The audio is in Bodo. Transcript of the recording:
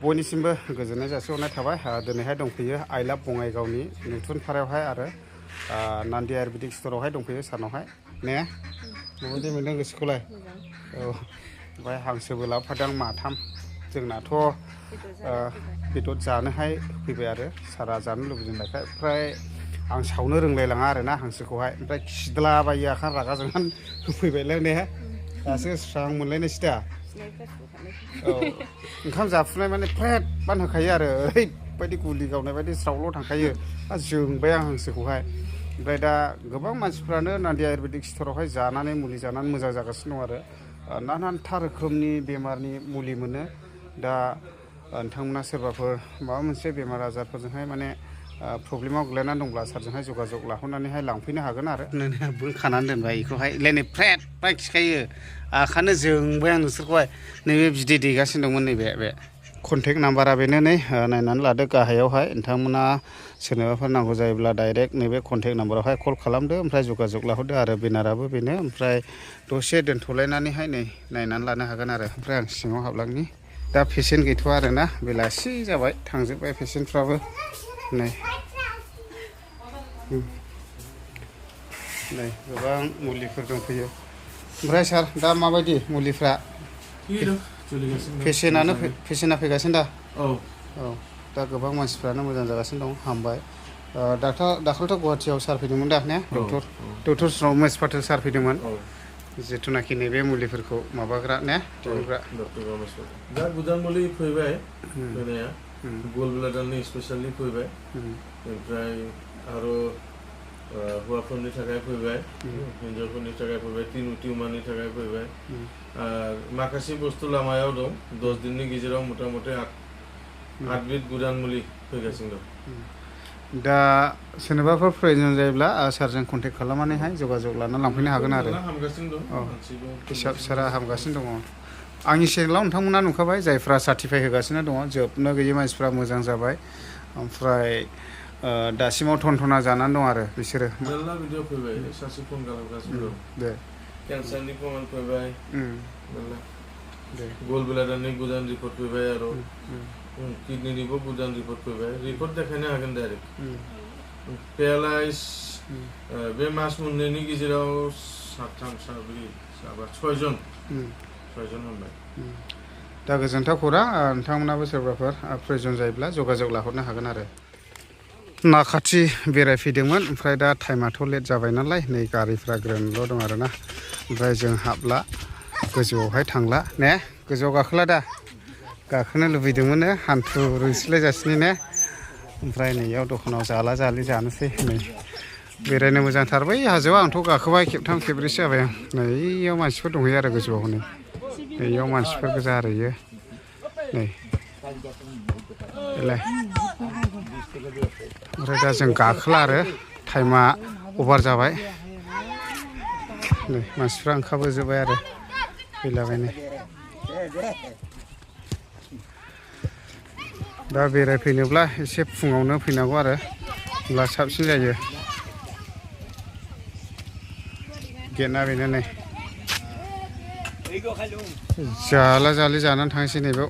बयनिसिमबो गोजोननाय जासिहरनाय थाबाय दिनैहाय दंफैयो आइ लाभ बङाइगावनि नुथुनफारायावहाय आरो नान्दि आयुर्वेदिक स्ट'रावहाय दंफैयो सारनावहाय ने माबायदि मोनदों गोसोखौलाय औ ओमफ्राय हांसोबो लाबोफादों माथाम जोंनाथ' बेदर जानोहाय फैबाय आरो सारा जानो लुबैदोंनायखाय ओमफ्राय आं सावनो रोंलायलाङा आरोना हांसोखौहाय ओमफ्राय खिदलाबायो आखां रागा जोंनानै होफैबायलाय ने दासो स्रां मोनलायनायसै दा औ ओंखाम जाफुनाय माने फ्रेद बान होखायो आरो ओरैबायदि गुलि गावनाय बायदि स्रावल' थांखायो जोंबाय आं हांसोखौहाय ओमफ्राय दा गोबां मानसिफ्रानो नान्दि आयुर्वेदिक स्ट'रावहाय जानानै मुलि जानानै मोजां जागासिनो दं आरो नानानथा रोखोमनि बेमारनि मुलि मोनो दा नोंथांमोना सोरबाफोर माबा मोनसे बेमार आजारफोरजोंहाय माने प्रब्लेमाव गोग्लैनानै दंब्ला सारजोंहाय जगाजग लाहरनानैहाय लांफैनो हागोन आरो बोखानानै दोनबाय बेखौहाय लेनै फ्रेद फ्राय खिखायो आखानो जोंबाय आं नोंसोरखौहाय नैबे बिदै दैगासिनो दंमोन नैबे बे कन्टेक्ट नाम्बारा बेनो नै नायनानै लादो गाहायावहाय नोंथांमोना सोरनोबाफोर नांगौ जायोब्ला डाइरेक्ट नैबे कन्टेक्ट नाम्बारावहाय कल खालामदो ओमफ्राय जगाजग लाहरदो आरो बेनाराबो बेनो ओमफ्राय दसे दोनथ'लायनानैहाय नै नायनानै लानो हागोन आरो ओमफ्राय आं सिङाव हाबलांनि दा पेसेन्ट गैथ'आ आरोना बेलासि जाबाय थांजोब्बाय पेसेन्टफ्राबो नै नै गोबां मुलिफोर दंफैयो ओमफ्राय सार दा माबायदि मुलिफ्रा पेसेन्टआ फैगासिनो दा औ दा गोबां मानसिफ्रानो मोजां जागासिनो दं हामबाय दाखालिथ' गुवाहाटियाव सार फैदोंमोन दा ने डक्टर रमेश पाटेल सार फैदोंमोन जिथुनाखि नैबे मुलिफोरखौ माबाग्रा ने दिहुनग्रा दा गोदान मुलि फैबाय फैनाया गल ब्लाडारनि स्पेसियेलि फैबाय ओमफ्राय आरो हौवाफोरनि थाखाय फैबाय हिन्जावफोरनि थाखाय फैबाय टिउमारनि थाखाय फैबाय माखासे बुस्थु लामायाव दं 10 दिननि गेजेराव मथा मथि 8 बिद गोदान मुलि फैगासिनो दं दा सोरनोबाफोर प्रयजन जायोब्ला सारजों कन्टेक्ट खालामनानैहाय जगाजग लाना लांफैनो हागोन आरो सारा हामगासिनो दङ आंनि चेनेलाव नोंथांमोना नुखाबाय जायफ्रा सार्टिफाइ होगासिनो दङ जोबनो गैयै मानसिफ्रा मोजां जाबाय ओमफ्राय दासिमाव थनथना जानानै दं आरो बिसोरो मेरला भिडिअ फैबाय सासे फन खालामगासिनो दं दे केन्सारनि प्रमाण फैबाय मेरला गल ब्लाडारनि गोदान रिपर्ट फैबाय आरो किडनिनिबो गोदान रिपर्ट फैबाय रिपर्ट देखायनो हागोन डाइरेक्ट पेरालाइज बे मास मोननैनि गेजेराव 6 जन मोनबाय दा गोजोनथाव खौरां नोंथांमोनाबो सोरबाफोर प्रयजन जायोब्ला जगाजग लाहरनो हागोन आरो नाखाथि बेरायफैदोंमोन ओमफ्राय दा टाइमाथ' लेट जाबाय नालाय नै गारिफ्रा ग्रोनल' दं आरोना ओमफ्राय जों हाबला गोजौआवहाय थांला ने गोजौआव गाखोला दा गाखोनो लुबैदोंमोन हान्थु रुंसिलायजासिनो ने ओमफ्राय नैयाव दखानाव जाला जालि जानोसै नै बेरायनो मोजांथार बै हाजोआव आंथ' गाखोबाय खेबथाम खेबब्रैसो जाबाय आं नैयाव मानसिफोर दंहैयो आरो गोजौआव नैयाव मानसिफोर गोजा आरोयो नै बेलाय ओमफ्राय दा जों गाखोला आरो टाइमा अभार जाबाय नै मानसिफ्रा ओंखारबोजोब्बाय आरो फैलाबायनो दा बेरायफैनोब्ला एसे फुङावनो फैनांगौ आरो होमब्ला साबसिन जायो गेटआ बेनो नै जाला जालि जानानै थांसै नैबेयाव